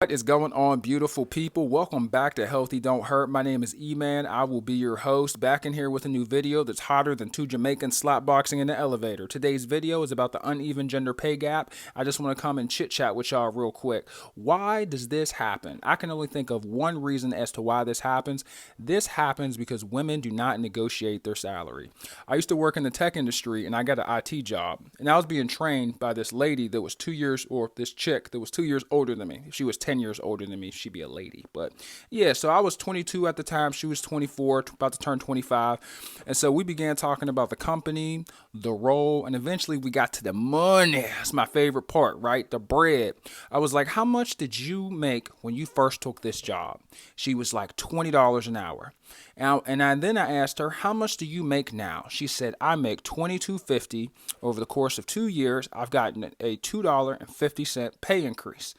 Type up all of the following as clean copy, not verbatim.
What is going on, beautiful people? Welcome back to Healthy Don't Hurt. My name is E-Man. I will be your host, back in here with a new video that's hotter than two Jamaicans slap boxing in the elevator. Today's video is about the uneven gender pay gap. I just want to come and chit chat with y'all real quick. Why does this happen? I can only think of one reason as to why this happens. This happens because women do not negotiate their salary. I used to work in the tech industry and I got an IT job, and I was being trained by this lady that was 2 years, or this chick that was 2 years older than me. If she was 10 years older than me, she'd be a lady. But yeah, so I was 22 at the time. She was 24, about to turn 25. And so we began talking about the company, the role, and eventually we got to the money. That's my favorite part, right? The bread. I was like, how much did you make when you first took this job? She was like $20 an hour. Then I asked her, how much do you make now? She said, I make $22.50. Over the course of 2 years, I've gotten a $2.50 pay increase.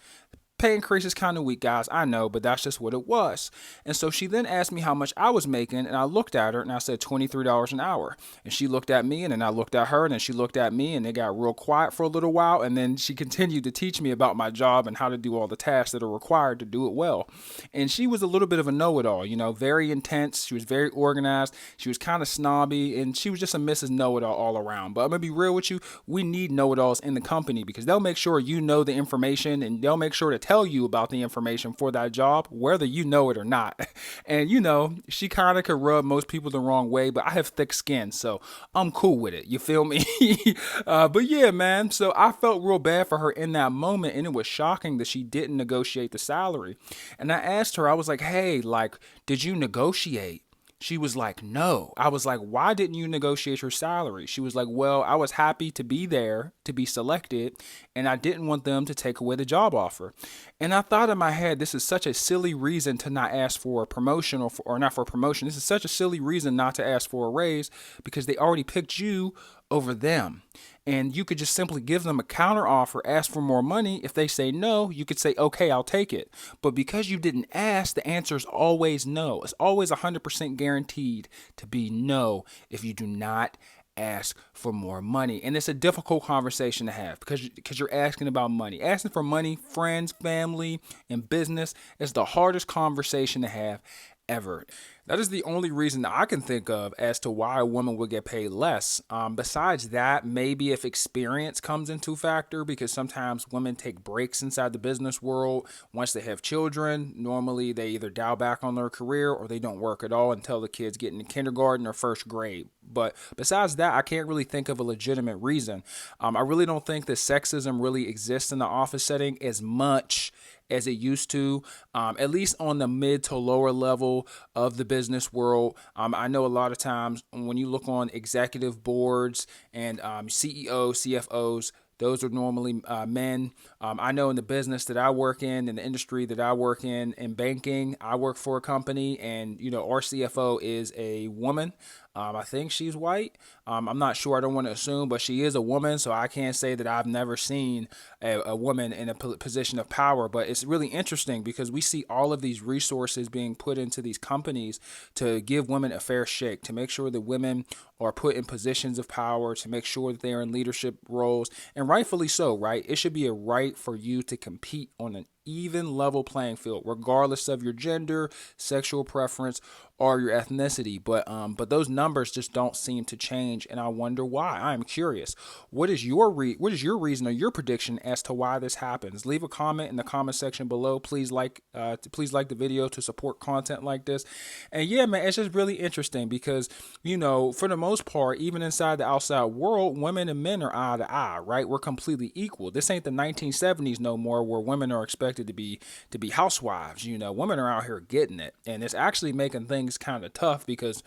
Pay increase is kind of weak, guys. I know, but that's just what it was. And so she then asked me how much I was making, and I looked at her and I said $23 an hour. And she looked at me, and then I looked at her, and then she looked at me, and it got real quiet for a little while. And then she continued to teach me about my job and how to do all the tasks that are required to do it well. And she was a little bit of a know-it-all, very intense. She was very organized. She was kind of snobby, and she was just a Mrs. Know-it-all all around. But I'm going to be real with you. We need know-it-alls in the company because they'll make sure you know the information, and they'll make sure to tell you about the information for that job, whether you know it or not. And she kind of could rub most people the wrong way, but I have thick skin, so I'm cool with it. You feel me? But yeah, man. So I felt real bad for her in that moment, and it was shocking that she didn't negotiate the salary. And I asked her, I was like, hey, did you negotiate? She was like, no. I was like, why didn't you negotiate your salary? She was like, well, I was happy to be there, to be selected, and I didn't want them to take away the job offer. And I thought in my head, this is such a silly reason to not ask for a promotion or not for a promotion. This is such a silly reason not to ask for a raise because they already picked you over them. And you could just simply give them a counter offer, ask for more money. If they say no, you could say, okay, I'll take it. But because you didn't ask, the answer is always no. It's always 100% guaranteed to be no if you do not ask for more money. And it's a difficult conversation to have because you're asking about money. Asking for money, friends, family, and business is the hardest conversation to have ever. That is the only reason that I can think of as to why a woman would get paid less. Besides that, maybe if experience comes into factor, because sometimes women take breaks inside the business world once they have children. Normally, they either dial back on their career or they don't work at all until the kids get into kindergarten or first grade. But besides that, I can't really think of a legitimate reason. I really don't think that sexism really exists in the office setting as much as it used to, at least on the mid to lower level of the business world. I know a lot of times when you look on executive boards and CEOs, CFOs, those are normally men. I know in the business that I work in the industry that I work in banking, I work for a company, and our CFO is a woman. I think she's white. I'm not sure. I don't want to assume, but she is a woman, so I can't say that I've never seen a woman in a position of power. But it's really interesting because we see all of these resources being put into these companies to give women a fair shake, to make sure that women are put in positions of power, to make sure that they are in leadership roles, and rightfully so, right? It should be a right for you to compete on an even level playing field, regardless of your gender, sexual preference, or your ethnicity. But those numbers just don't seem to change, and I wonder why. I'm curious. What is your reason or your prediction as to why this happens? Leave a comment in the comment section below. Please like the video to support content like this. And yeah, man, it's just really interesting because for the most part, even inside the outside world, women and men are eye to eye, right? We're completely equal. This ain't the 1970s no more, where women are expected to be housewives. Women are out here getting it, and it's actually making things kind of tough because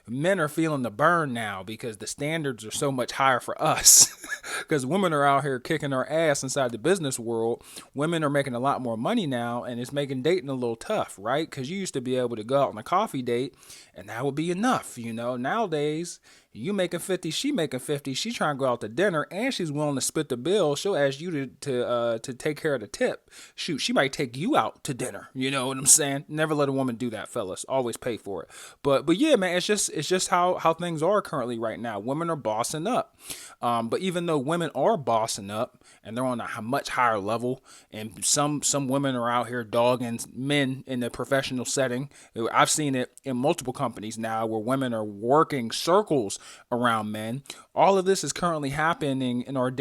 men are feeling the burn now because the standards are so much higher for us. Because women are out here kicking our ass inside the business world. Women are making a lot more money now, and it's making dating a little tough, right? Because you used to be able to go out on a coffee date, and that would be enough. Nowadays, You making 50, she making 50. She trying to go out to dinner, and she's willing to split the bill. She'll ask you to take care of the tip. Shoot, she might take you out to dinner. You know what I'm saying? Never let a woman do that, fellas. Always pay for it. But yeah, man, it's just how things are currently right now. Women are bossing up. But even though women are bossing up and they're on a much higher level, and some women are out here dogging men in the professional setting. I've seen it in multiple companies now where women are working circles around men. All of this is currently happening in our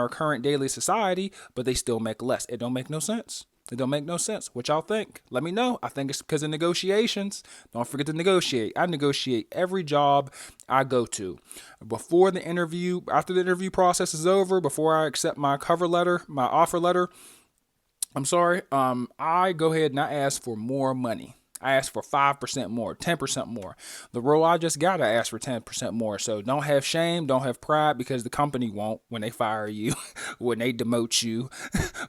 current daily society, but they still make less. It don't make no sense. It don't make no sense. What y'all think? Let me know. I think it's because of negotiations. Don't forget to negotiate. I negotiate every job I go to. Before the interview, after the interview process is over, before I accept my offer letter, I go ahead and I ask for more money. I asked for 5% more, 10% more. The role I just got, I asked for 10% more. So don't have shame, don't have pride, because the company won't when they fire you, when they demote you,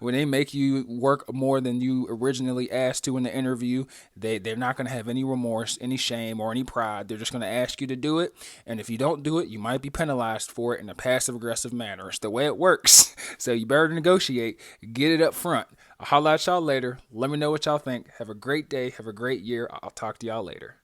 when they make you work more than you originally asked to in the interview. They're not going to have any remorse, any shame, or any pride. They're just going to ask you to do it. And if you don't do it, you might be penalized for it in a passive aggressive manner. It's the way it works. So you better negotiate, get it up front. I'll holla at y'all later. Let me know what y'all think. Have a great day. Have a great year. I'll talk to y'all later.